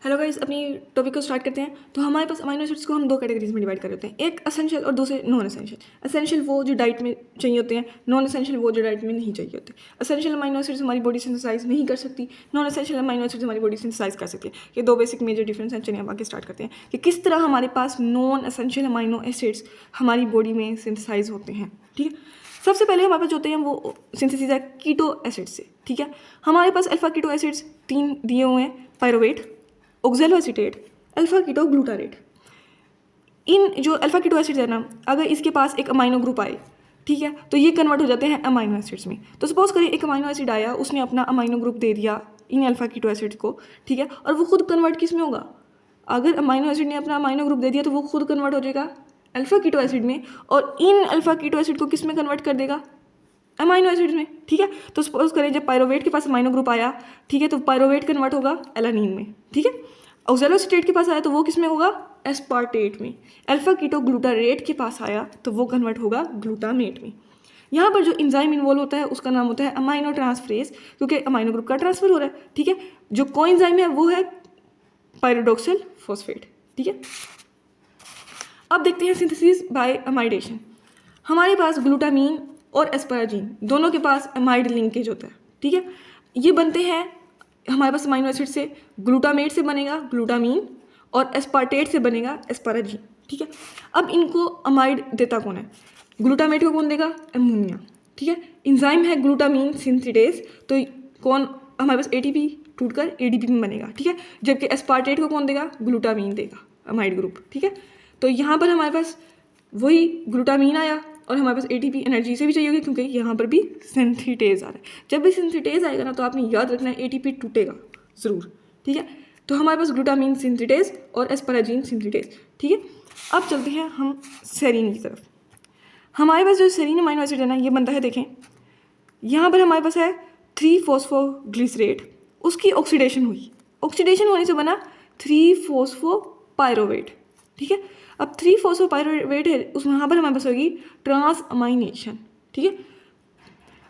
Hello guys, अपनी topic को start करते हैं। तो हमारे पास अमीनो एसिड्स को हम दो कैटेगरीज में डिवाइड कर देते हैं, एक असेंशियल और दूसरे नॉन असेंशियल। असेंशियल वो जो डाइट में चाहिए होते हैं, नॉन असेंशियल वो जो डाइट में नहीं चाहिए होते। असेंशियल अमीनो एसिड्स हमारी बॉडी सिंथेसाइज नहीं कर सकती, नॉन असेंशियल अमीनो एसिड्स हमारी बॉडी सिंथेसाइज कर सकती है। ये दो बेसिक मेजर डिफरेंस हैं। चलिए हम आगे स्टार्ट करते हैं कि किस तरह हमारे पास नॉन असेंशियल अमीनो एसिड्स हमारी बॉडी में सिंथेसाइज होते हैं। ठीक है, सबसे पहले हमारे पास जो होते हैं वो सिंथेसिस है कीटो एसिड से। ठीक है, हमारे पास अल्फा कीटो एसिड्स 3 दिए हुए हैं, पायरोवेट, ऑक्सैलोएसीटेट, अल्फा कीटो ग्लूटारेट। इन जो अल्फा कीटो एसिड्स है ना, अगर इसके पास एक अमाइनो ग्रुप आए, ठीक है, तो ये कन्वर्ट हो जाते हैं अमाइनो एसिड्स में। तो सपोज करिए एक अमाइनो एसिड आया, उसने अपना अमाइनो ग्रुप दे दिया इन अल्फा कीटो एसिड्स को, ठीक है, और वो खुद कन्वर्ट किस में होगा? अगर अमाइनो एसिड ने अपना अमाइनो ग्रुप दे दिया तो वो खुद कन्वर्ट हो जाएगा अल्फा कीटो एसिड में, और इन अल्फा कीटो एसिड को किस में कन्वर्ट कर देगा? अमाइनो एसिड्स में। ठीक है, तो सपोज करें जब पायरोवेट के पास अमाइनो ग्रुप आया, ठीक है, तो पायरोवेट कन्वर्ट होगा एलानीन में। ठीक है, ऑक्सैलोएसीटेट के पास आया तो वो किस में होगा? एस्पार्टेट में। अल्फा कीटो ग्लूटारेट के पास आया तो वो कन्वर्ट होगा ग्लूटामेट में। यहाँ पर जो इंजाइम इन्वॉल्व होता है उसका नाम होता है अमाइनो ट्रांसफरेज, क्योंकि अमाइनो ग्रुप का ट्रांसफर हो रहा है। ठीक है, जो कोएंजाइम है वो है पायरोडोक्सिल फॉस्फेट। ठीक है, अब देखते हैं सिंथेसिस बाय अमाइडेशन। हमारे पास ग्लूटामीन और एस्पाराजीन दोनों के पास अमाइड लिंकेज होता है। ठीक है, ये बनते हैं हमारे पास अमीनो एसिड से, ग्लूटामेट से बनेगा ग्लूटामीन और एस्पार्टेट से बनेगा एस्पाराजीन। ठीक है, अब इनको अमाइड देता कौन है? ग्लूटामेट को कौन देगा? अमोनिया। ठीक है, इंजाइम है ग्लूटामीन सिंथेटेज, तो कौन हमारे पास एटीपी टूटकर एडीपी में बनेगा। ठीक है, जबकि एस्पार्टेट को कौन देगा? ग्लूटामीन देगा, अमाइड ग्रुप। ठीक है, तो यहाँ पर हमारे पास वही ग्लूटामीन आया और हमारे पास एटीपी एनर्जी से भी चाहिए होगी, क्योंकि यहाँ पर भी सिंथेटेज आ रहा है। जब भी सिंथेटेज आएगा ना, तो आपने याद रखना है एटीपी टूटेगा ज़रूर। ठीक है, तो हमारे पास ग्लूटामीन सिंथेटेज और एस्पाराजीन सिंथेटेज। ठीक है, अब चलते हैं हम सेरीन की तरफ। हमारे पास जो सेरीन अमीनो एसिड है ना, ये बनता है, देखें यहाँ पर हमारे पास है 3-फॉस्फोग्लिसरेट, उसकी ऑक्सीडेशन हुई, ऑक्सीडेशन होने से बना 3-फॉस्फोपायरोवेट। ठीक है, अब 3-फॉस्फोपायरोवेट है, उस वहाँ पर हमारे पास होगी ट्रांस अमाइनेशन। ठीक है,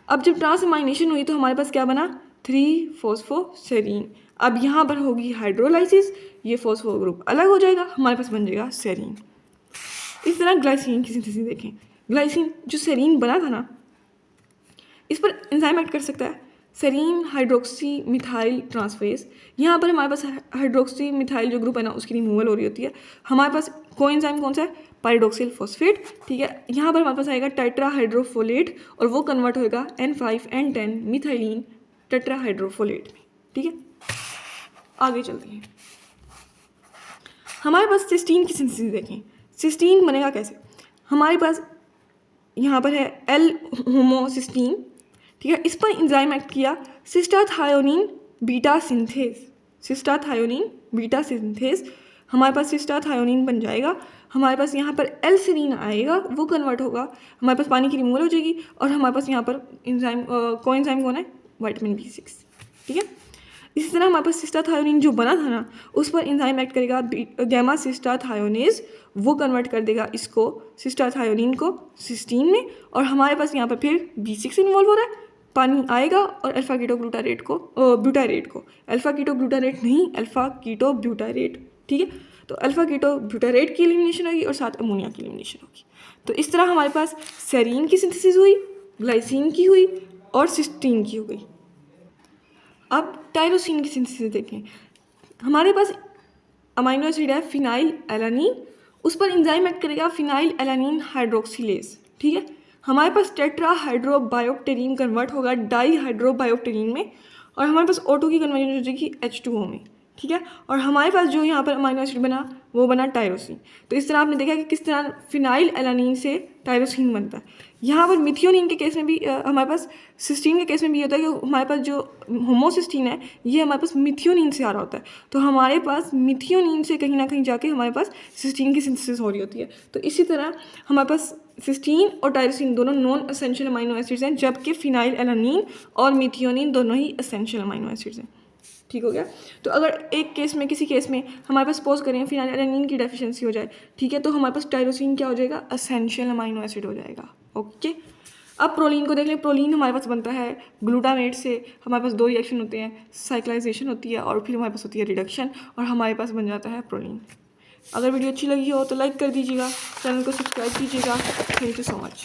अब जब ट्रांस अमाइनेशन हुई तो हमारे पास क्या बना? 3-फॉस्फोसेरीन। अब यहाँ पर होगी हाइड्रोलाइसिस, ये फॉस्फो ग्रुप अलग हो जाएगा, हमारे पास बन जाएगा सेरीन। इस तरह ग्लाइसिन की सिंथेसिस देखें। ग्लाइसिन जो सेरीन बना था ना, इस पर एंजाइम एक्ट कर सकता है, सेरीन हाइड्रोक्सी मिथाइल ट्रांसफेज। यहाँ पर हमारे पास हाइड्रोक्सी मिथाइल जो ग्रुप है ना, उसकी रिमूवल हो रही होती है। हमारे पास कोएंजाइम कौन सा है? पायरोडोक्सिल फॉस्फेट। ठीक है, यहाँ पर हमारे पास आएगा टेट्राहाइड्रोफोलेट और वो कन्वर्ट होएगा N5N10 मिथाइलिन टेट्राहाइड्रोफोलेट में। ठीक है, आगे चलते हैं। हमारे पास सिस्टीन की सिंथेसिस देखें। सिस्टीन बनेगा कैसे? हमारे पास यहाँ पर है एल होमोसिस्टीन। ठीक है, इस पर इंजाइम एक्ट किया सिस्टाथायोनिन बीटा सिंथेज, सिस्टाथायोनिन बीटा सिंथेज। हमारे पास सिस्टाथायोनिन बन जाएगा, हमारे पास यहाँ पर एल सीरीन आएगा, वो कन्वर्ट होगा, हमारे पास पानी की रिमूवल हो जाएगी, और हमारे पास यहाँ पर इंजाइम कोएंजाइम कौन है? Vitamin B6। ठीक है, इसी तरह हमारे पास सिस्टाथायोनिन जो बना था ना, उस पर इंजाइम एक्ट करेगा गैमा सिस्टाथायोनेज, वो कन्वर्ट कर देगा इसको सिस्टाथायोनिन को सिस्टीन में, और हमारे पास यहाँ पर फिर B6 इन्वॉल्व हो रहा है, पानी आएगा और अल्फा कीटो ग्लूटारेट को ब्यूटारेट को, अल्फा कीटो ग्लूटारेट नहीं, अल्फा कीटो ब्यूटारेट। ठीक है, तो अल्फा कीटो ब्यूटारेट की एलिमिनेशन होगी और साथ अमोनिया की एलिमिनेशन होगी। तो इस तरह हमारे पास सेरीन की सिंथेसिस हुई, ग्लाइसिन की हुई और सिस्टीन की हो गई। अब टायरोसिन की सिंथेसिस देखें। हमारे पास अमीनो एसिड है फिनाइल एलानीन, उस पर इंजाइम एक्ट करेगा फिनाइल एलानीन हाइड्रोक्सिलेज। ठीक है, हमारे पास टेट्राहाइड्रोबायोप्टेरीन कन्वर्ट होगा डाईहाइड्रोबायोप्टेरीन में, और हमारे पास O2 की कन्वर्जन हो जाएगी H2O में। ठीक है, और हमारे पास जो यहाँ पर अमीनो एसिड बना वो बना टायरोसिन। तो इस तरह आपने देखा कि किस तरह फिनाइल एलानीन से टायरोसिन बनता है। यहाँ पर मिथियोनिन के केस में भी हमारे पास, सिस्टीन के केस में भी होता है कि हमारे पास जो होमोसिस्टीन है ये हमारे पास मिथियोनिन से आ रहा होता है, तो हमारे पास मिथियोनिन से कहीं ना कहीं जाके हमारे पास सिस्टीन की सिंथेसिस हो रही होती है। तो इसी तरह हमारे पास सिस्टीन और टायरोसिन दोनों नॉन एसेंशियल अमीनो एसिड्स हैं, जबकि फिनाइल एलानीन और मिथियोनिन दोनों ही एसेंशियल अमीनो एसिड्स हैं। ठीक हो गया। तो अगर एक केस में, किसी केस में हमारे पास सपोज करें फिनाइल एलानीन की डेफिशिएंसी हो जाए, ठीक है, तो हमारे पास टायरोसिन क्या हो जाएगा? एसेंशियल अमीनो एसिड हो जाएगा। ओके, अब प्रोलीन को देख लें। प्रोलीन हमारे पास बनता है ग्लूटामेट से। हमारे पास 2 रिएक्शन होते हैं, साइक्लाइजेशन होती है और फिर हमारे पास होती है रिडक्शन, और हमारे पास बन जाता है प्रोलीन। अगर वीडियो अच्छी लगी हो तो लाइक कर दीजिएगा, चैनल को सब्सक्राइब कीजिएगा। Thank you so much.